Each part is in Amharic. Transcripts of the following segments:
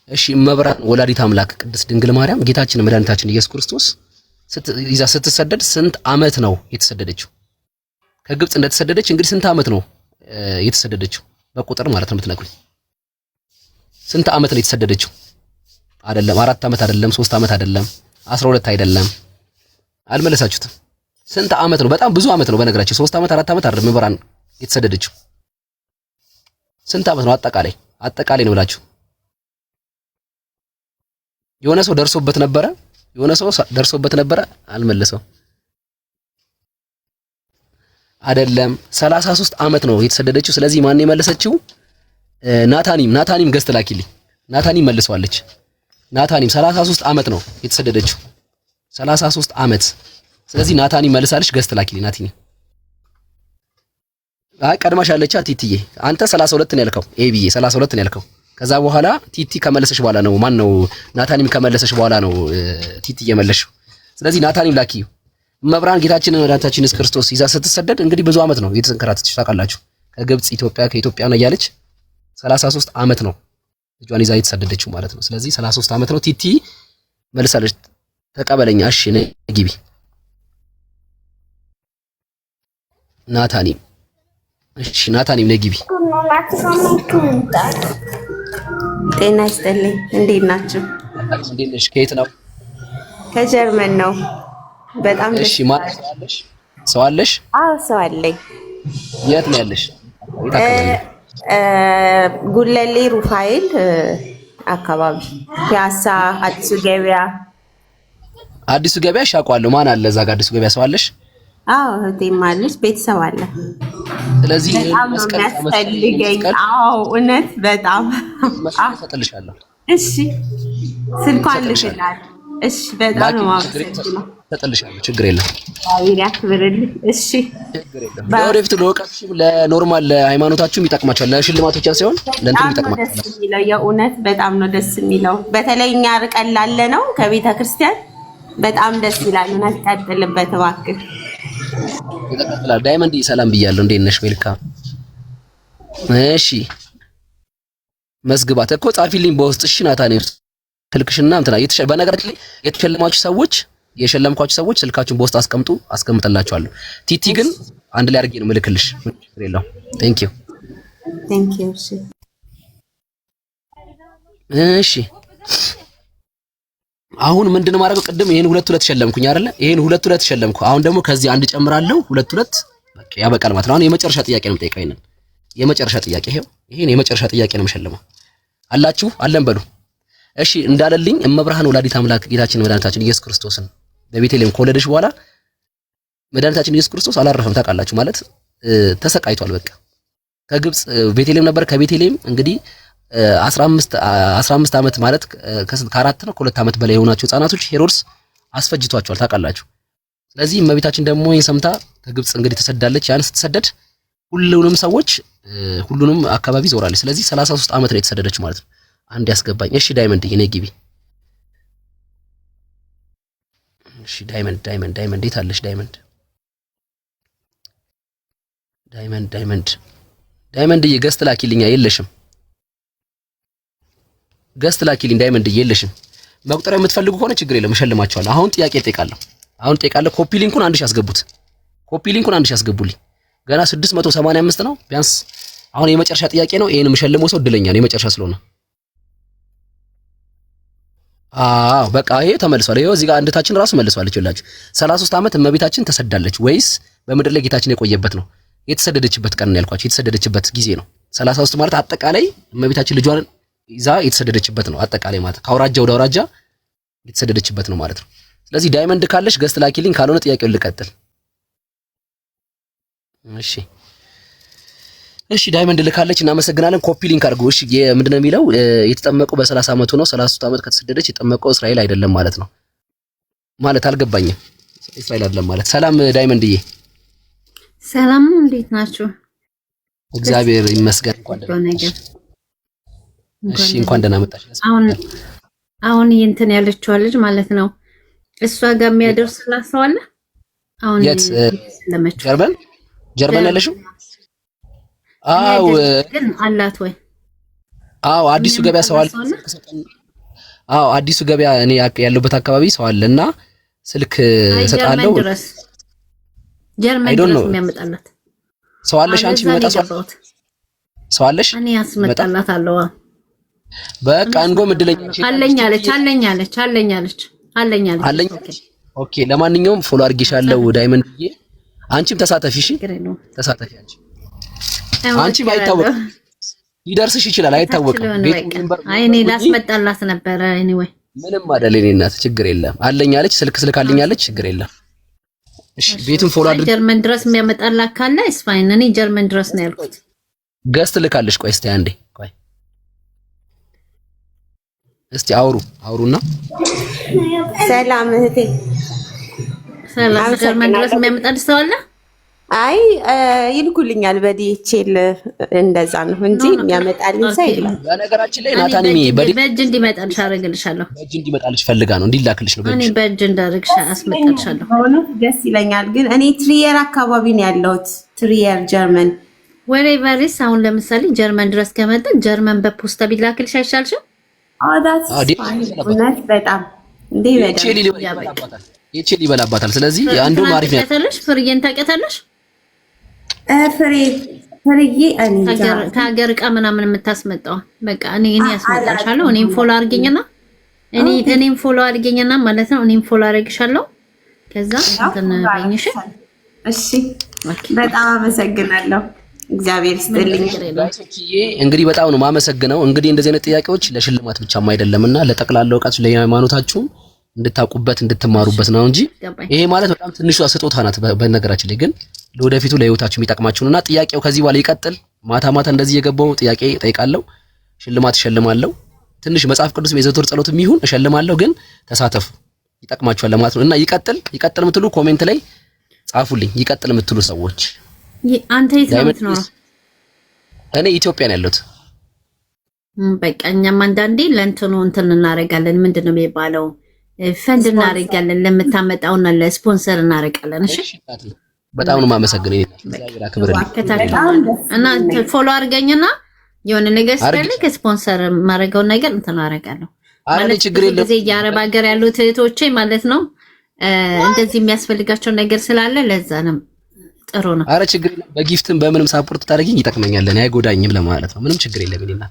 እሺ መብራን ወላዲት አምላክ ቅድስት ድንግል ማርያም ጌታችን መድኃኒታችን ኢየሱስ ክርስቶስ ይዛ ስትሰደድ ስንት ዓመት ነው የተሰደደችው? ከግብጽ እንደተሰደደች እንግዲህ ስንት ዓመት ነው የተሰደደችው? በቁጥር ማለት ነው የምትነግሩኝ። ስንት ዓመት ነው የተሰደደችው? አይደለም 4 ዓመት አይደለም 3 ዓመት አይደለም 12 አይደለም። አልመለሳችሁትም። ስንት ዓመት ነው? በጣም ብዙ ዓመት ነው በነገራችን 3 ዓመት 4 ዓመት አይደለም መብራን የተሰደደችው። ስንት ዓመት ነው አጠቃላይ ነው ብላችሁ የሆነ ሰው ደርሶበት ነበረ አልመለሰው አይደለም 33 ዓመት ነው የተሰደደችው። ስለዚህ ማን የመለሰችው? ናታኒም ገዝት ላኪልኝ። ናታኒም መልሰዋለች። ናታኒም 33 ዓመት ነው የተሰደደችው 33 ዓመት። ስለዚህ ናታኒም መልሳለች። ገዝት ላኪልኝ ናቲኒ። ቀድማሽ ያለቻ ቲቲዬ አንተ 32 ነው ያልከው። ኤቢዬ 32 ነው ያልከው። ከዛ በኋላ ቲቲ ከመለሰሽ በኋላ ነው ማን ነው ናታኒም ከመለሰሽ በኋላ ነው ቲቲ የመለሽው። ስለዚህ ናታኒም ላኪዩ። መብራን ጌታችን መድኃኒታችን ኢየሱስ ክርስቶስ ይዛ ስትሰደድ እንግዲህ ብዙ ዓመት ነው የተንከራተተች ታውቃላችሁ። ከግብጽ ከኢትዮጵያ ነው እያለች 33 ዓመት ነው ልጇን ይዛ የተሰደደችው ማለት ነው። ስለዚህ 33 ዓመት ነው። ቲቲ መልሳለች። ተቀበለኛ። እሺ ነይ ግቢ ናታኒም። እሺ ናታኒም ነይ ግቢ። ጤና ይስጥልኝ። እንዴት ናችሁ? እንዴት ነሽ? ከየት ነው? ከጀርመን ነው። በጣም እሺ ማለት ሰው አለሽ? አዎ ሰው አለኝ። የት ነው ያለሽ? ጉለሌ ሩፋኤል አካባቢ ፒያሳ አዲሱ ገበያ ሻቋለሁ። ማን አለ እዛ ጋር አዲሱ ገበያ ሰው አለሽ? አዎ እህቴም አለች፣ ቤተሰብ አለ። ስለዚህ መስቀል ያስፈልገኝ። አዎ እውነት በጣም እሰጥልሻለሁ። እሺ ስልኳን ልሽላል። እሺ በጣም ነው የማመሰግነው። እሰጥልሻለሁ፣ ችግር የለም። አይ ያክብርልኝ። እሺ ችግር የለም። ለወደፊት ለወቀትሽም ለኖርማል ለሃይማኖታችሁም ይጠቅማችኋል። ለሽልማቶች ሳይሆን ለእንትንም ይጠቅማችኋል። ደስ የሚለው የእውነት በጣም ነው ደስ የሚለው። በተለይ እኛ ርቀን ላለ ነው ከቤተ ክርስቲያን በጣም ደስ ይላል። እውነት ቀጥልበት እባክህ። ይተከታተላል። ዳይመንድ ሰላም ብያለሁ። እንዴት ነሽ? ዌልካም። እሺ መስግባት እኮ ጻፊልኝ በውስጥ። እሺ ናታኒም ስልክሽና እንትና በነገራችን ላይ የሸለምኳችሁ ሰዎች ስልካችሁን በውስጥ አስቀምጥላችኋለሁ። ቲቲ ግን አንድ ላይ አድርጌ ነው ምልክልሽ። ችግር የለውም። ቴንክ ዩ። እሺ አሁን ምንድነው ማድረገው? ቅድም ይሄን ሁለት ሸለምኩኝ አይደለ? ይሄን ሁለት ሸለምኩ። አሁን ደግሞ ከዚህ አንድ ጨምራለሁ። ሁለት በቃ ያበቃል ማለት ነው። አሁን የመጨረሻ ጥያቄ ነው የምጠይቀው። የመጨረሻ ጥያቄ ይሄን የመጨረሻ ጥያቄ ነው የምሸልመው። አላችሁ አለን በሉ። እሺ እንዳለልኝ እመብርሃን ወላዲት አምላክ ጌታችን መድኃኒታችን ኢየሱስ ክርስቶስን በቤተልሔም ከወለደች በኋላ መድኃኒታችን ኢየሱስ ክርስቶስ አላረፈም። ታውቃላችሁ ማለት ተሰቃይቷል። በቃ ከግብጽ ቤተልሔም ነበር። ከቤተልሔም እንግዲህ 15 ዓመት ማለት ከ4 ነው ከ2 ዓመት በላይ የሆናቸው ህፃናቶች ሄሮድስ አስፈጅቷቸዋል። ታውቃላችሁ። ስለዚህ እመቤታችን ደግሞ ይሄን ሰምታ ከግብጽ እንግዲህ ተሰዳለች። ያን ስትሰደድ ሁሉንም አካባቢ ዞራለች። ስለዚህ 33 ዓመት ነው የተሰደደችው ማለት ነው። አንድ ያስገባኝ። እሺ ዳይመንድ የኔ ግቢ። እሺ ዳይመንድ የት አለሽ? ዳይመንድ ገስት ላኪልኛ። የለሽም ገስት ላኪልኝ ዳይመንድ የለሽም። መቁጠሪያ የምትፈልጉ ከሆነ ችግር የለም እሸልማችኋለሁ። አሁን ጥያቄ እጠይቃለሁ። ኮፒ ሊንኩን 1000 ያስገቡልኝ። ገና 685 ነው ቢያንስ። አሁን የመጨረሻ ጥያቄ ነው። ይሄን የምሸልመው ሰው እድለኛ ነው የመጨረሻ ስለሆነ። በቃ ይሄ ተመልሷል። ይሄው እዚህ ጋር አንድታችን ራሱ መልሷለች። ይላችሁ 33 ዓመት እመቤታችን ተሰዳለች ወይስ በምድር ላይ ጌታችን የቆየበት ነው? የተሰደደችበት ቀን ነው ያልኳችሁ። የተሰደደችበት ጊዜ ነው 33 ማለት አጠቃላይ እመቤታችን ልጇን ይዛ የተሰደደችበት ነው። አጠቃላይ ማለት ከአውራጃ ወደ አውራጃ የተሰደደችበት ነው ማለት ነው። ስለዚህ ዳይመንድ ካለሽ ገስት ላኪልኝ፣ ካልሆነ ጥያቄውን ልቀጥል። እሺ ዳይመንድ ልካለች፣ እናመሰግናለን። ኮፒ ሊንክ አድርጉ። እሺ ምንድነው የሚለው? የተጠመቀው በ30 ዓመቱ ነው። 33 ዓመት ከተሰደደች የጠመቀው እስራኤል አይደለም ማለት ነው። ማለት አልገባኝም። እስራኤል አይደለም ማለት። ሰላም ዳይመንድዬ። ሰላም እንዴት ናችሁ? እግዚአብሔር ይመስገን። እንኳን ደህና መጣሽ። አሁን እንትን ያለችው ልጅ ማለት ነው እሷ ጋር የሚያደርስላት ሰው አለ። አሁን ጀርመን ያለሽው? አው ግን አላት ወይ? አዎ አዲሱ ገበያ ሰው አለ። አዎ አዲሱ ገበያ እኔ ያለሁበት አካባቢ ሰው አለና ስልክ እሰጣለሁ። ጀርመን ድረስ የሚያመጣላት ሰው አለሽ አንቺ የሚመጣ ሰው አለሽ? እኔ ያስመጣላታለሁ። በቃ እንደውም እድለኛ አለኝ። ኦኬ ለማንኛውም ፎሎ አድርጌሻለሁ ዳይመንድዬ። አንቺም ተሳተፊ እሺ፣ ተሳተፊ አንቺ ባይታወቅ ሊደርስሽ ይችላል፣ አይታወቅም። እኔ ላስመጣላት ነበረ። ኤኒዌይ ምንም አይደል የኔ እናት፣ ችግር የለም። አለኝ አለች፣ ስልክ አለኛለች፣ ችግር የለም። እሺ ቤቱን ፎሎ አድርጌ ጀርመን ድረስ የሚያመጣላት ካለ እስፋይን። እኔ ጀርመን ድረስ ነው ያልኩት። ገስት ልካለሽ። ቆይ እስቲ አንዴ ቆይ እስቲ አውሩና። ሰላም እህቴ። ሰላም። ጀርመን ድረስ የሚያመጣልሽ ሰው አለ? አይ ይልኩልኛል በዲኤችኤል እንደዛ ነው እንጂ የሚያመጣልኝ ሰው የለም። በነገራችን ላይ ናታኒሚ በእጅ እንዲመጣልሽ አደርግልሻለሁ። በእጅ እንዲመጣልሽ ፈልጋ ነው እንዲላክልሽ ነው። እኔ በእጅ እንዳደርግሽ አስመጣልሻለሁ። ደስ ይለኛል። ግን እኔ ትሪየር አካባቢ ነው ያለሁት። ትሪየር ጀርመን ወሬቨሪስ። አሁን ለምሳሌ ጀርመን ድረስ ከመጣ ጀርመን በፖስታ ቢላክልሽ አይሻልሽም? እውነት በጣም እንዴ ይችል ይበላባታል። ስለዚህ አንዱ ማሪፍ ነው። ፍርዬን ታውቂያታለሽ? ፍርዬ ከሀገር ዕቃ ምናምን የምታስመጣው በቃ እኔ ያስመጣልሻለሁ። እኔም ፎሎ አድርገኝና ማለት ነው። እኔም ፎሎ አድርግሻለሁ። ከዛ እንትን ባይኝሽ። እሺ በጣም አመሰግናለሁ። እግዚአብሔር ይስጥልኝ። እንግዲህ በጣም ነው ማመሰግነው። እንግዲህ እንደዚህ አይነት ጥያቄዎች ለሽልማት ብቻም አይደለምና ለጠቅላላ እውቀት ለሃይማኖታችሁ እንድታውቁበት እንድትማሩበት ነው እንጂ ይሄ ማለት በጣም ትንሿ ስጦታ ናት። በነገራችን ላይ ግን ለወደፊቱ ለህይወታችሁ የሚጠቅማችሁና ጥያቄው ከዚህ በኋላ ይቀጥል። ማታ ጥያቄ እየገባው ጥያቄ ጠይቃለሁ፣ ሽልማት እሸልማለሁ። ትንሽ መጽሐፍ ቅዱስ የዘወትር ጸሎትም ይሁን እሸልማለሁ። ግን ተሳተፉ፣ ይጠቅማችኋል ለማለት ነው። እና ይቀጥል የምትሉ ኮሜንት ላይ ጻፉልኝ። ይቀጥል የምትሉ ሰዎች አንተ የት ነው የምትኖረው? እኔ ኢትዮጵያ ነው ያለሁት። በቃ እኛም አንዳንዴ ለእንትኑ እንትን እናደርጋለን። ምንድነው የሚባለው? ፈንድ እናደርጋለን። ለምታመጣውና ለስፖንሰር እናደርጋለን። እሺ በጣም ነው የማመሰግነው። እግዚአብሔር አክብርልኝ እና ፎሎ አድርገኝና የሆነ ነገር ስፈልግ ከስፖንሰር ማድረገው ነገር እንትን አደርጋለሁ። አረ ችግር የለም። እዚህ የአረብ ሀገር ያሉት እህቶቼ ማለት ነው እንደዚህ የሚያስፈልጋቸው ነገር ስላለ ለዛ ነው። ጥሩ ነው። አረ ችግር የለም። በጊፍትም በምንም ሳፖርት ታደርጊኝ ይጠቅመኛል፣ አይጎዳኝም ለማለት ነው። ምንም ችግር የለም። እኔና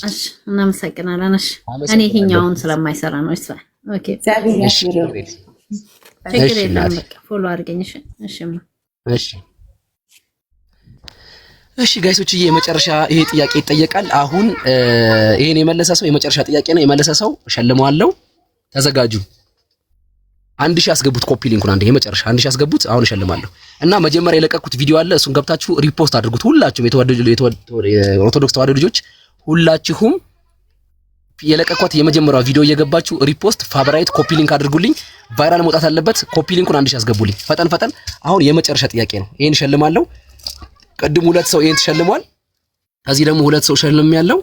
እሺ እናመሰግናለን። እሺ እኔ ይሄኛውን ስለማይሰራ ነው። ኦኬ ችግር የለም። በቃ ፎሎ አድርገኝ። እሺ ጋይሶች፣ የመጨረሻ ይሄ ጥያቄ ይጠየቃል። አሁን ይሄን የመለሰ ሰው የመጨረሻ ጥያቄ ነው። የመለሰ ሰው እሸልመዋለሁ። ተዘጋጁ። 1000 ያስገቡት። ኮፒ ሊንኩን አንዴ የመጨረሻ 1000 ያስገቡት። አሁን እሸልማለሁ እና መጀመሪያ የለቀኩት ቪዲዮ አለ። እሱን ገብታችሁ ሪፖስት አድርጉት። ሁላችሁም የኦርቶዶክስ ተዋሕዶ ልጆች ሁላችሁም የለቀኳት የመጀመሪያው ቪዲዮ እየገባችሁ ሪፖስት፣ ፋቨራይት፣ ኮፒ ሊንክ አድርጉልኝ። ቫይራል መውጣት አለበት። ኮፒ ሊንኩን 1000 ያስገቡልኝ። ፈጠን። አሁን የመጨረሻ ጥያቄ ነው። ይሄን እሸልማለሁ። ቅድም 2 ሰው ይሄን ተሸልሟል። ከዚህ ደግሞ 2 ሰው ሸልም ያለው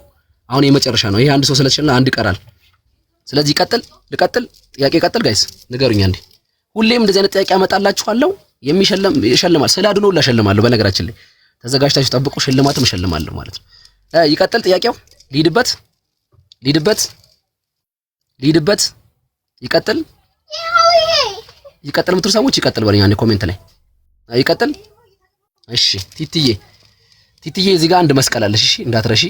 አሁን የመጨረሻ ነው። ይሄ አንድ ሰው ስለተሸለመ አንድ ይቀራል። ስለዚህ ልቀጥል። ጥያቄ ቀጥል ጋይስ፣ ንገሩኝ አንዴ። ሁሌም እንደዚህ አይነት ጥያቄ አመጣላችኋለሁ። ይሸልማል። ስለ አድኖ እሸልማለሁ። በነገራችን ላይ ተዘጋጅታችሁ ጠብቁ። ሽልማትም እሸልማለሁ ማለት ነው። ይቀጥል ጥያቄው። ሊድበት ይቀጥል የምትሉ ሰዎች ይቀጥል በለኝ አንዴ ኮሜንት ላይ ይቀጥል። እሺ ቲቲዬ እዚህ ጋር አንድ መስቀል አለሽ። እሺ እንዳትረሺ።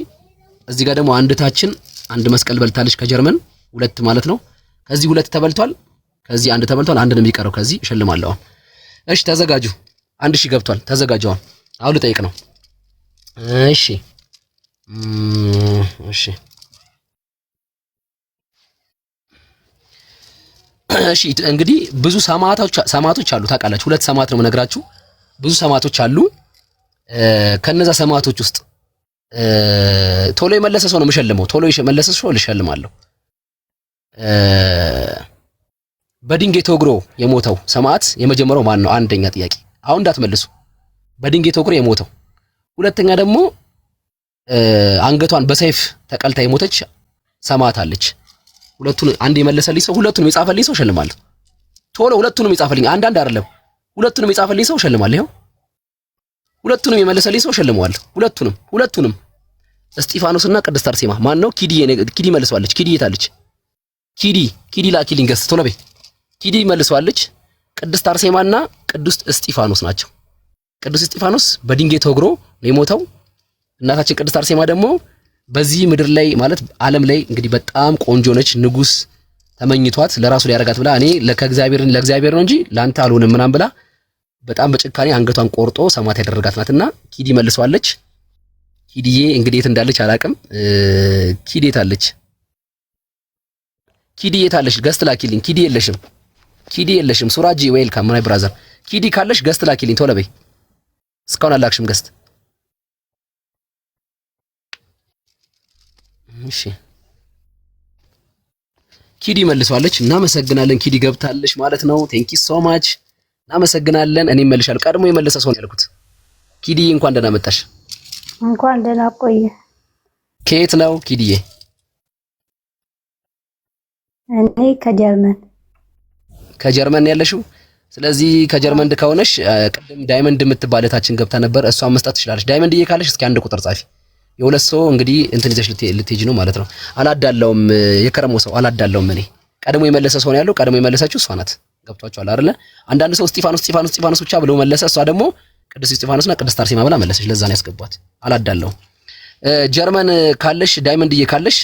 እዚህ ጋር ደግሞ አንድታችን አንድ መስቀል በልታለች ከጀርመን 2 ማለት ነው። ከዚህ 2 ተበልቷል፣ ከዚህ 1 ተበልቷል። 1 ነው የሚቀረው። ከዚህ እሸልማለሁ። እሺ ተዘጋጁ። 1000 ገብቷል። ተዘጋጁ። አሁን ልጠይቅ ነው። እሺ እንግዲህ ብዙ ሰማዕቶች አሉ ታውቃላችሁ። 2 ሰማዕት ነው የምነግራችሁ። ብዙ ሰማዕቶች አሉ። ከነዛ ሰማዕቶች ውስጥ ቶሎ የመለሰ ሰው ነው የምሸልመው። ቶሎ የመለሰ ሰው ልሸልማለሁ። በድንጋይ ተወግሮ የሞተው ሰማዕት የመጀመሪያው ማን ነው? አንደኛ ጥያቄ። አሁን እንዳትመልሱ። በድንጋይ ተወግሮ የሞተው። ሁለተኛ ደግሞ አንገቷን በሰይፍ ተቀልታ የሞተች ሰማዕት አለች። ሁለቱን አንድ የመለሰልኝ ሰው ሁለቱንም የጻፈልኝ ሰው እሸልማለሁ። ቶሎ ሁለቱንም የጻፈልኝ አንዳንድ አይደለም፣ ሁለቱንም የጻፈልኝ ሰው እሸልማለሁ። ይኸው ሁለቱንም የመለሰልኝ ሰው እሸልመዋለሁ። ሁለቱንም እስጢፋኖስና ቅድስት አርሴማ ማን ነው? ኪዲ መልሷለች። ኪዲ የታለች? ኪዲ ላኪልኝ ገስት ቶሎ በይ። ኪዲ መልሷለች። ቅድስት አርሴማና ቅዱስ እስጢፋኖስ ናቸው። ቅዱስ እስጢፋኖስ በድንጋይ ተወግሮ ነው የሞተው። እናታችን ቅድስት አርሴማ ደግሞ በዚህ ምድር ላይ ማለት ዓለም ላይ እንግዲህ በጣም ቆንጆ ነች። ንጉስ ተመኝቷት ለራሱ ሊያረጋት ብላ እኔ ለእግዚአብሔር ነው እንጂ ላንተ አልሆንም ምናምን ብላ በጣም በጭካኔ አንገቷን ቆርጦ ሰማዕት ያደረጋት ናትና ኪዲ መልሷለች። ኪዲዬ እንግዲህ የት እንዳለች አላቅም። ኪዲ የታለች? ኪዲ የታለች? ገስት ላኪልኝ። ኪዲ የለሽም። ሱራጂ ዌልካም ማይ ብራዘር። ኪዲ ካለሽ ገስት ላኪልኝ ቶሎ በይ። እስካሁን አላክሽም ገስት። እሺ ኪዲ መልሷለች። እናመሰግናለን። ኪዲ ገብታለች ማለት ነው። ቴንክ ዩ ሶ ማች እናመሰግናለን። እኔ መልሻለሁ። ቀድሞ የመለሰ ሰው ነው ያልኩት። ኪዲ እንኳን ደህና መጣሽ። እንኳን ደህና ቆየ። ከየት ነው ኪዲዬ? እኔ ከጀርመን ያለሽው? ስለዚህ ከጀርመን ከሆነሽ ቅድም ዳይመንድ የምትባል እህታችን ገብታ ነበር። እሷን መስጠት ትችላለሽ። ዳይመንድዬ ካለሽ እስኪ አንድ ቁጥር ጻፊ። የሁለት ሰው እንግዲህ እንትን ይዘሽ ልትሄጂ ነው ማለት ነው። አላዳላውም። የከረሞ ሰው አላዳላውም። እኔ ቀድሞ የመለሰ ሰው ነው ያለው። ቀድሞ የመለሰችው እሷ ናት። ገብቷችኋል አይደለ? አንዳንድ ሰው እስጢፋኖስ ብቻ ብሎ መለሰ። እሷ ደግሞ ቅዱስ እስጢፋኖስና ቅድስት አርሴማ ብላ መለሰች። ለዛ ነው ያስገቧት። አላዳላውም። ጀርመን ካለሽ ዳይመንድዬ ካለሽ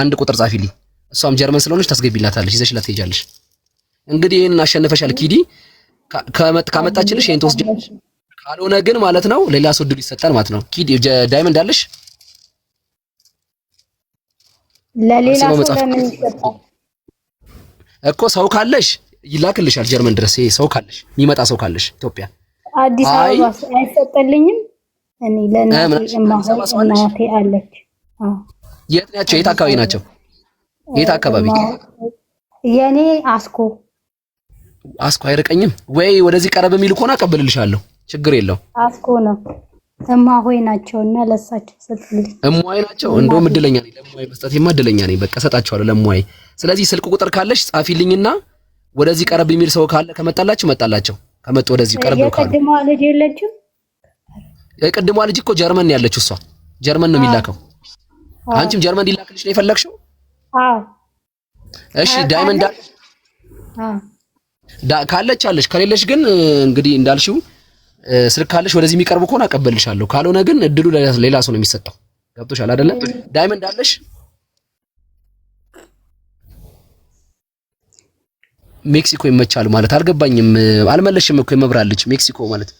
አንድ ቁጥር ጻፊልኝ። እሷም ጀርመን ስለሆነች ታስገቢላታለሽ። ይዘሽላት ትሄጃለሽ። እንግዲህ ይሄን አሸንፈሻል ኪዲ። ካመጣችልሽ ይሄን ትወስጃለሽ። ካልሆነ ግን ማለት ነው ሌላ ሰው ድል ይሰጣል ማለት ነው። ኪዲ ዳይመንድ አለሽ? ለሌላ ሰው ለምን ይሰጣል እኮ? ሰው ካለሽ ይላክልሻል ጀርመን ድረስ። ይሄ ሰው ካለሽ የሚመጣ ሰው ካለሽ ኢትዮጵያ አዲስ አበባ አይሰጠልኝም። እኔ ለእናቴ አለች። የት ናቸው? የት አካባቢ ናቸው? የት አካባቢ? የኔ አስኮ አይርቀኝም ወይ? ወደዚህ ቀረብ የሚል ከሆነ አቀብልልሻለሁ። ችግር የለው። አስኮ ነው። እማሆይ ናቸውና ለሳቸው ሰጥልኝ። እማሆይ ናቸው። እንደውም እድለኛ ነኝ። ለእማሆይ መስጠቴማ እድለኛ ነኝ። በቃ ሰጣቸዋለሁ ለእማሆይ። ስለዚህ ስልክ ቁጥር ካለሽ ጻፊልኝና ወደዚህ ቀረብ የሚል ሰው ካለ ከመጣላችሁ መጣላቸው። ከመጡ ወደዚህ ቀረብ ነው ካሉ። የቅድሟ ልጅ የለችም? የቅድሟ ልጅ እኮ ጀርመን ያለችው እሷ። ጀርመን ነው የሚላከው። አንቺም ጀርመን እንዲላክልሽ ነው የፈለግሽው? አዎ። እሺ ዳይመንድ ካለች አለሽ። ከሌለሽ ግን እንግዲህ እንዳልሽው ስልክ ካለሽ ወደዚህ የሚቀርቡ ከሆነ አቀበልሻለሁ። ካልሆነ ግን እድሉ ሌላ ሰው ነው የሚሰጠው። ገብቶሻል አይደለ? ዳይመንድ አለሽ? ሜክሲኮ ይመቻል ማለት አልገባኝም። አልመለሽም እኮ ይመብራልች ሜክሲኮ ማለት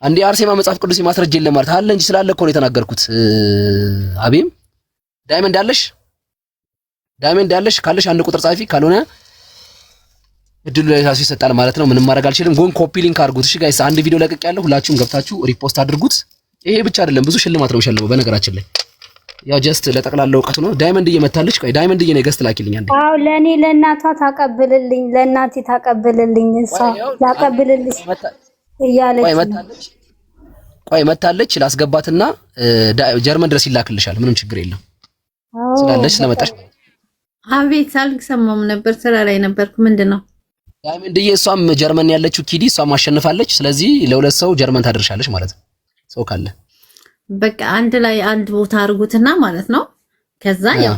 አንዴ አርሴማ መጽሐፍ ቅዱስ ማስረጃ የለም ማለት አለ እንጂ ስላለ እኮ ነው የተናገርኩት። አቤም ዳይመንድ አለሽ? ካለሽ አንድ ቁጥር ጻፊ። ካልሆነ እድሉ ለራሱ ይሰጣል ማለት ነው። ምንም ማድረግ አልችልም። ጎን ኮፒ ሊንክ አድርጉት። እሺ ጋይስ አንድ ቪዲዮ ለቅቅ ያለው ሁላችሁም ገብታችሁ ሪፖስት አድርጉት። ይሄ ብቻ አይደለም ብዙ ሽልማት ነው የሚሸልመው በነገራችን ላይ ያው ጀስት ለጠቅላላ እውቀቱ ነው። ዳይመንድ እየመታለች። ቆይ ዳይመንድ እየነ ገስት ላኪልኝ አንዴ። አዎ ለኔ ለእናቷ ታቀብልልኝ፣ ለእናቴ ታቀብልልኝ። እሷ ላቀብልልሽ እያለች ቆይ መታለች። ላስገባትና ጀርመን ድረስ ይላክልሻል። ምንም ችግር የለም ስላለች ስለመጣሽ። አቤት አልሰማም ነበር፣ ስራ ላይ ነበርኩ። ምንድነው ዳይመንድዬ? እሷም ጀርመን ያለችው ኪዲ እሷም አሸንፋለች። ስለዚህ ለሁለት ሰው ጀርመን ታደርሻለች ማለት ነው። ሰው ካለ በቃ አንድ ላይ አንድ ቦታ አድርጉትና ማለት ነው። ከዛ ያው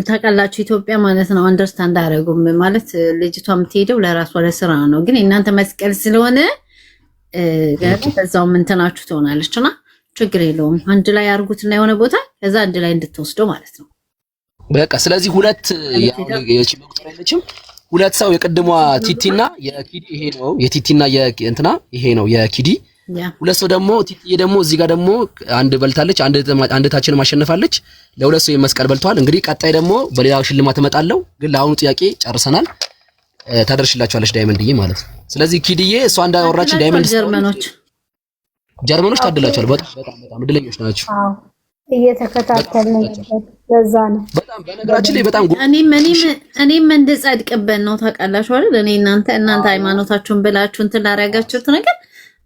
ታውቃላችሁ ኢትዮጵያ ማለት ነው አንደርስታንድ አደረጉም ማለት ልጅቷ የምትሄደው ለራሷ ለስራ ነው። ግን እናንተ መስቀል ስለሆነ በዛው እንትናችሁ ትሆናለችና ችግር የለውም። አንድ ላይ አድርጉትና የሆነ ቦታ ከዛ አንድ ላይ እንድትወስደው ማለት ነው። በቃ ስለዚህ ሁለት የቺ መቁጠር አይለችም። ሁለት ሰው የቅድሟ ቲቲና የኪዲ ይሄ ነው። የቲቲና የእንትና ይሄ ነው የኪዲ። ሁለት ሰው ደግሞ ቲቲዬ ደግሞ እዚህ ጋር ደግሞ አንድ በልታለች። አንድ ታችን ማሸነፋለች። ለሁለት ሰው የመስቀል በልቷል። እንግዲህ ቀጣይ ደግሞ በሌላ ሽልማት እመጣለሁ። ግን ለአሁኑ ጥያቄ ጨርሰናል። ታደርሽላችኋለች ዳይመንድዬ ማለት ነው። ስለዚህ ኪዲዬ እሷ እንዳወራችን ዳይመንድ ጀርመኖች ታድላችኋል። በጣም እድለኞች ናቸው። እየተከታተልን ነበር። ለዛ ነው በጣም በነገራችን ላይ በጣም እኔም እንድጸድቅበት ነው ታውቃላችሁ አይደል? እኔ እናንተ ሃይማኖታችሁን ብላችሁ እንትን ላደረጋችሁት ነገር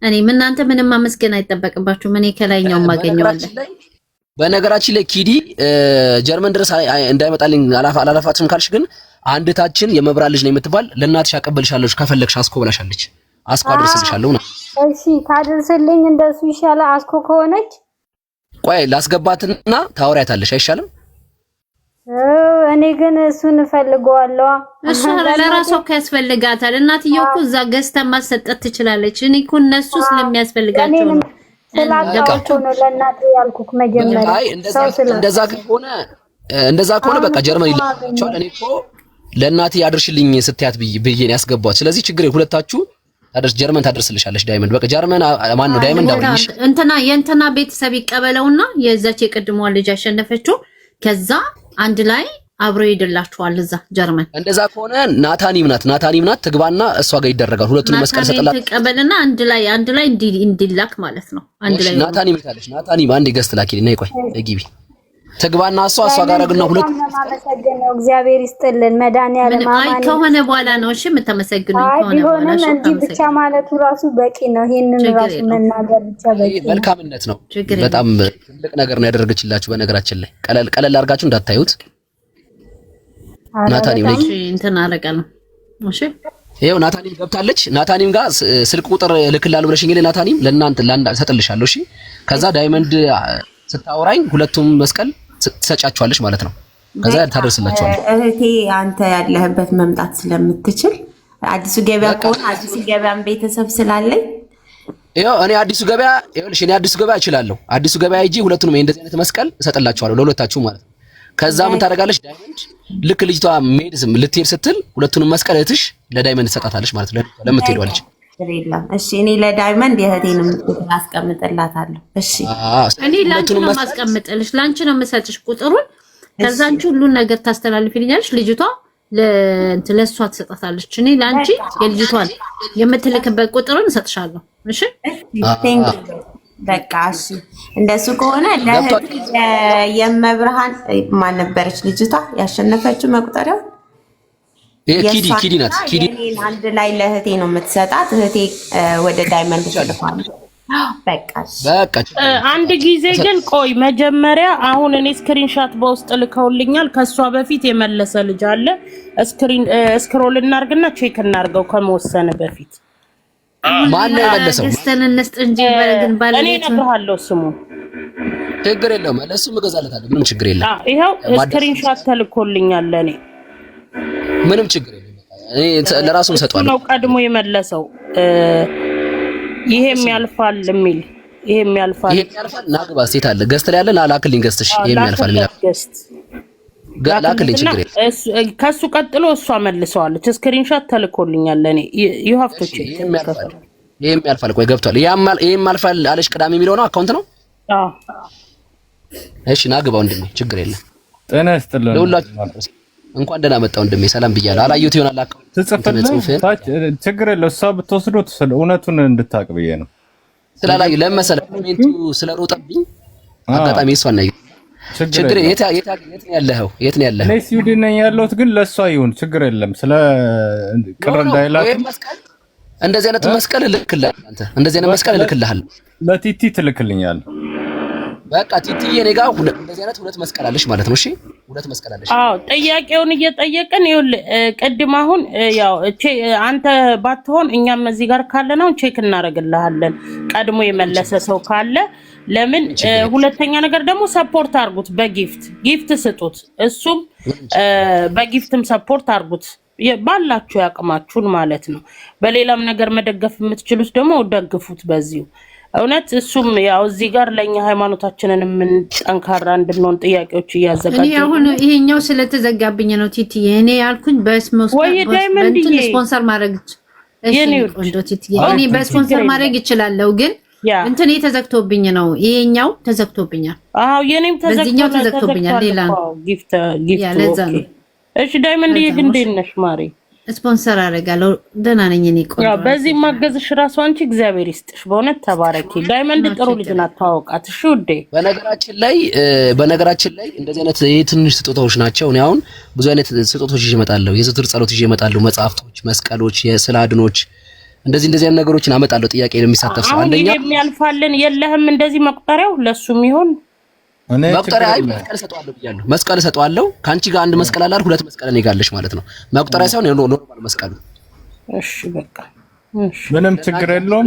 እኔም እናንተ ምንም ማመስገን አይጠበቅባችሁም። እኔ ከላይኛው ማገኘዋለሁ። በነገራችን ላይ ኪዲ ጀርመን ድረስ እንዳይመጣልኝ አላላፋትም ካልሽ ግን አንድ ታችን የመብራት ልጅ ነው የምትባል ለእናትሽ አቀበልሻለሁ ከፈለግሽ አስኮ ብላሻለች። አስኮ አድርስልሻለሁ ነው። እሺ ታድርስልኝ። እንደሱ ይሻላል። አስኮ ከሆነች ቆይ ላስገባትና ታወሪያታለሽ አይሻልም? እኔ ግን እሱን እፈልገዋለሁ። እሱ ለራሷ ያስፈልጋታል። እናትየው እኮ እዛ ገዝታ ማሰጠት ትችላለች። እኔ እኮ እነሱ ስለሚያስፈልጋቸው ነው ስላጋውቶ ነው ለእናቴ ያልኩክ መጀመሪያ። አይ እንደዛ ከሆነ በቃ ጀርመን ይላችኋል። እኔ እኮ ለእናቴ ያድርሽልኝ ስትያት ብዬ ነው ያስገባው። ስለዚህ ችግር ሁለታችሁ ጀርመን ታደርስልሻለች። ዳይመንድ በቃ ጀርመን ማን ነው ዳይመንድ አውሪሽ የእንትና ቤተሰብ ይቀበለውና የዛች የቅድሟ ልጅ ያሸነፈችው ከዛ አንድ ላይ አብሮ ይደላችኋል እዛ ጀርመን። እንደዛ ከሆነ ናታኒም ናት ትግባና እሷ ጋር ይደረጋል። ሁለቱንም መስቀል ሰጠላት ተቀበልና አንድ ላይ እንዲላክ ማለት ነው። አንድ ላይ ናታኒም ይታለሽ። ናታኒም አንዴ ገስት ላኪልኝ ነይ ቆይ ግቢ ትግባና እሷ ጋር አረግና ሁለት ተመሰገነው እግዚአብሔር ይስጥልን መድኃኒዓለም አይ ከሆነ በኋላ ነው እሺ የምትመሰግኑኝ ከሆነ በኋላ እሺ እንዴ ብቻ ማለቱ ራሱ በቂ ነው። ይሄንን ራሱ መናገር ብቻ በቂ ነው። መልካምነት ነው። በጣም ትልቅ ነገር ነው ያደረገችላችሁ። በነገራችን ላይ ቀለል አድርጋችሁ እንዳታዩት። ናታኒም ነኝ እንትን አረጋለሁ እሺ ይሄው ናታኒም ገብታለች። ናታኒም ጋር ስልክ ቁጥር ልክላለሁ ብለሽኝ ለናታኒም ለእናንተ ሰጥልሻለሁ እሺ። ከዛ ዳይመንድ ስታወራኝ ሁለቱም መስቀል ትሰጫቸዋለሽ ማለት ነው። ከዛ ታደርስላችኋለሽ። እህቴ አንተ ያለህበት መምጣት ስለምትችል አዲሱ ገበያ ከሆነ አዲሱ ገበያን ቤተሰብ ስላለኝ እኔ አዲሱ ገበያ እችላለሁ። አዲሱ ገበያ ሂጂ ሁለቱንም እንደዚህ አይነት መስቀል እሰጥላችኋለሁ ለሁለታችሁ ማለት ነው። ከዛ ምን ታደርጋለሽ? ዳይመንድ ልክ ልጅቷ ልትሄድ ስትል ሁለቱንም መስቀል እህትሽ ለዳይመንድ ትሰጣታለሽ ማለት ነው። ለምትሄደው ልጅ እሺ እኔ ለዳይመንድ የእህቴንም አስቀምጥላታለሁ። እሺ እኔ ላንቺ ነው ማስቀምጥልሽ፣ ላንቺ ነው የምሰጥሽ ቁጥሩን። ከዛ አንቺ ሁሉን ነገር ታስተላልፊልኛለሽ። ልጅቷ ለሷ ትሰጣታለች። እኔ ላንቺ የልጅቷን የምትልክበት ቁጥሩን እሰጥሻለሁ። እሺ በቃ እሺ እንደሱ ከሆነ ለእህቴ የመብርሃን ማን ነበረች ልጅቷ ያሸነፈችው መቁጠሪያው? ኪዲ ናት። ኪዲ አንድ ላይ ለእህቴ ነው የምትሰጣት። እህቴ ወደ ዳይመንድ ትልኳለች። በቃ አንድ ጊዜ ግን ቆይ መጀመሪያ አሁን እኔ ስክሪንሻት በውስጥ ልከውልኛል። ከሷ በፊት የመለሰ ልጅ አለ። ስክሮል እናርግና ቼክ እናርገው ከመወሰነ በፊት ማን ነው የመለሰው? ደስተንነስጥ እንጂ ግን ባለቤት እኔ እነግርሃለሁ ስሙ ችግር የለውም። ለሱ መገዛለታለሁ ምንም ችግር የለም። ይሄው ስክሪንሻት ተልኮልኛል ለኔ ምንም ችግር የለም። እኔ ለራሱ ሰጣለሁ ነው ቀድሞ የመለሰው ይሄም ያልፋል የሚል ይሄም ያልፋል ናግባ ሴት አለ ገስት ላይ ያለ ላክልኝ ገስትሽ ይሄም ያልፋል የሚል ገስት ላክልኝ ችግር የለም። ከሱ ቀጥሎ እሷ መልሰዋለች። ስክሪንሻት ተልኮልኛል ለኔ you have to check ይሄም ያልፋል። ቆይ ገብቷል። ይሄም ያልፋል አለሽ ቅዳሜ የሚለው ነው አካውንት ነው። እሺ ናግባ ወንድሜ ችግር የለም። ጤና ይስጥልኝ ለሁላችሁ እንኳን ደህና መጣ ወንድሜ ሰላም ብያለሁ። አላየሁት ይሆናል አካውንት ትጽፍልኝ ችግር የለም። እሷ ብትወስዱት እውነቱን እንድታቅ ብዬ ነው። ስላላዩ ለመሰለ ኮሜንቱ ስለሮጠብኝ አጋጣሚ እሷን ነው ችግር የት ነው ያለኸው? የት ነው ያለኸው? እኔ ስዊድን ነኝ ያለሁት ግን ለሷ ይሁን ችግር የለም። ስለ ቅር እንዳይላት እንደዚህ አይነት መስቀል ልክልህ አንተ እንደዚህ አይነት መስቀል ልክልሃል። ለቲቲ ትልክልኛል። በቃ ቲቲዬ እኔ ጋር እንደዚህ አይነት ሁለት መስቀል አለሽ ማለት ነው። እሺ ሁለት መስቀል አለሽ። አዎ ጥያቄውን እየጠየቅን ይኸውልህ ቅድም አሁን ያው አንተ ባትሆን እኛም እዚህ ጋር ካለነው ቼክ እናደርግልሃለን ቀድሞ የመለሰ ሰው ካለ። ለምን ሁለተኛ ነገር ደግሞ ሰፖርት አድርጉት፣ በጊፍት ስጡት። እሱም በጊፍትም ሰፖርት አድርጉት ባላችሁ ያቅማችሁን ማለት ነው። በሌላም ነገር መደገፍ የምትችሉት ደግሞ ደግፉት በዚሁ እውነት። እሱም ያው እዚህ ጋር ለኛ ሃይማኖታችንን ምን ጠንካራ እንድንሆን ጥያቄዎች እያዘጋጁ እኔ አሁን ይሄኛው ስለተዘጋብኝ ነው ቲቲ እኔ ያልኩኝ በስፖንሰር ማድረግ እኔ በስፖንሰር ማድረግ ይችላልው ግን እንትን ተዘግቶብኝ ነው። ይሄኛው ተዘግቶብኛል። አዎ የኔም ተዘግቶብኛል። ሌላ ጊፍት እሺ ዳይመንድ እንዴት ነሽ ማሪ? ስፖንሰር አደርጋለሁ። ደህና ነኝ እኔ ቆንጆ። ያው በዚህ ማገዝሽ ራሱ አንቺ እግዚአብሔር ይስጥሽ በእውነት ተባረኪ። ዳይመንድ ጥሩ ልጅ ናት ታውቃት። እሺ ውዴ በነገራችን ላይ እንደዚህ አይነት የትንሽ ስጦታዎች ናቸው። እኔ አሁን ብዙ አይነት ስጦታዎች ይዤ እመጣለሁ። የዘወትር ጸሎት ይዤ እመጣለሁ። መጽሐፍቶች፣ መስቀሎች፣ የስዕል አድኖች እንደዚህ አይነት ነገሮችን አመጣለሁ። ጥያቄ ነው የሚሳተፍ ሰው አንደኛ የሚያልፋልን የለህም እንደዚህ መቁጠሪያው ለሱም ይሁን መቁጠሪያ መስቀል ሰጠዋለሁ ብያለሁ። መስቀል ሰጠዋለሁ። ካንቺ ጋር አንድ መስቀል አለ፣ ሁለት መስቀል እኔ ጋር አለሽ ማለት ነው። መቁጠሪያ ሳይሆን ኖርማል መስቀሉ። እሺ በቃ ምንም ችግር የለውም።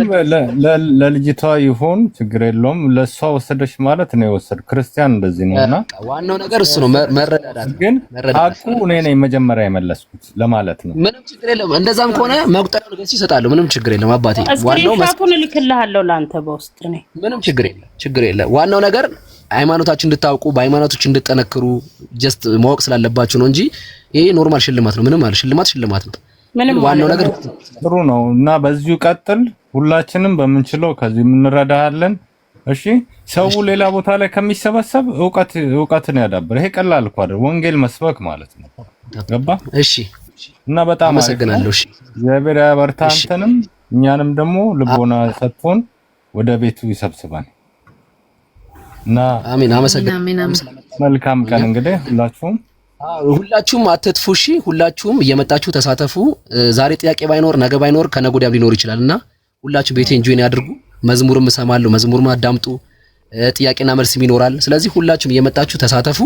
ለልጅቷ ይሁን ችግር የለውም። ለሷ ወሰደሽ ማለት ነው የወሰድ ክርስቲያን እንደዚህ ነውና ዋናው ነገር እሱ ነው መረዳዳት። ግን አቁ እኔ ነኝ መጀመሪያ የመለስኩት ለማለት ነው። ምንም ችግር የለም። እንደዛም ከሆነ መቁጠሪያውን ገዝቼ እሰጣለሁ። ምንም ችግር የለም አባቴ። ዋናው መስኩን ልክልሃለሁ ላንተ በውስጥ ነው። ምንም ችግር የለም። ዋናው ነገር ሃይማኖታችን እንድታውቁ በሃይማኖቶች እንድጠነክሩ ጀስት ማወቅ ስላለባችሁ ነው እንጂ ይሄ ኖርማል ሽልማት ነው። ምንም ማለት ሽልማት ነው። ምንም ዋናው ነገር ጥሩ ነው እና በዚሁ ቀጥል። ሁላችንም በምንችለው ከዚህ እንረዳሃለን። እሺ ሰው ሌላ ቦታ ላይ ከሚሰበሰብ ዕውቀትን ያዳብር። ይሄ ቀላል እኮ አይደል? ወንጌል መስበክ ማለት ነው። ገባ? እሺ እና በጣም አመሰግናለሁ። እሺ እግዚአብሔር ያበርታ አንተንም እኛንም ደግሞ ልቦና ሰጥቶን ወደ ቤቱ ይሰብስባል። እና አሜን። አመሰግናለሁ። መልካም ቀን እንግዲህ ሁላችሁም አትጥፉ። እሺ ሁላችሁም እየመጣችሁ ተሳተፉ። ዛሬ ጥያቄ ባይኖር ነገ ባይኖር ከነገ ወዲያም ሊኖር ይችላልና ሁላችሁ ቤቴን ጆይን ያድርጉ። መዝሙርም እሰማለሁ፣ መዝሙርም አዳምጡ። ጥያቄና መልስም ይኖራል። ስለዚህ ሁላችሁም እየመጣችሁ ተሳተፉ።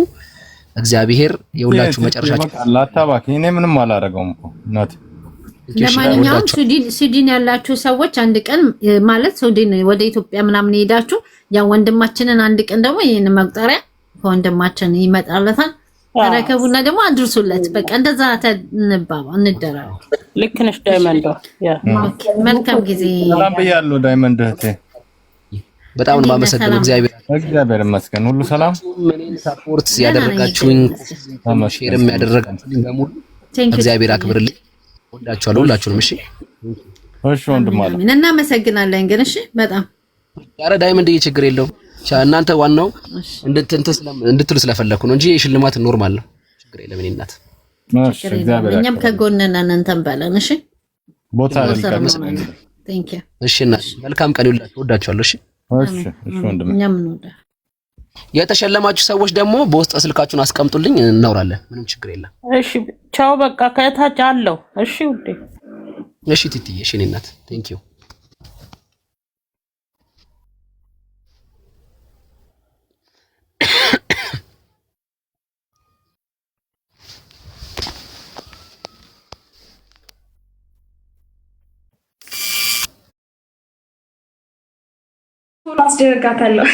እግዚአብሔር የሁላችሁ መጨረሻችሁ አላታባክ። እኔ ምንም አላደረገውም እኮ እናት። ለማንኛውም ስዊድን ያላችሁ ሰዎች አንድ ቀን ማለት ስዊድን ወደ ኢትዮጵያ ምናምን ሄዳችሁ ያ ወንድማችንን አንድ ቀን ደግሞ ይሄን መቁጠሪያ ከወንድማችን ይመጣለታል ተረከቡና ደግሞ አድርሱለት። በቃ እንደዛ እንደራው። ልክ ነሽ ዳይመንድ። መልካም ጊዜ። ሰላም ብያለሁ ዳይመንድ እህቴ። በጣም ነው የማመሰግነው። እግዚአብሔር ይመስገን ሁሉ ሰላም። እኔን ሰፖርት ያደረጋችሁኝ ሼርም ያደረጋችሁኝ በሙሉ እግዚአብሔር አክብርልኝ። ወዳችኋለሁ ሁላችሁንም። እሺ ወንድም አለ እናመሰግናለን። ግን እሺ በጣም ኧረ ዳይመንድ ችግር የለውም። እናንተ ዋናው እንድትሉ ስለፈለኩ ነው እንጂ ሽልማት ኖርማል ነው። ችግር የለም። እኔ እናት እኛም ከጎን ነን። እንተን በለን። እሺ ቦታ እሺ እና መልካም ቀን ይሁንላችሁ። ወዳችኋለሁ። እሺ ወንድም እኛም ነው። የተሸለማችሁ ሰዎች ደግሞ በውስጥ ስልካችሁን አስቀምጡልኝ፣ እናወራለን። ምንም ችግር የለም። እሺ ቻው። በቃ ከታች አለው። እሺ ውዴ። እሺ ቲቲዬ። እሺ እኔ እናት ቴንክ ዩ። አስደረጋታለሁ።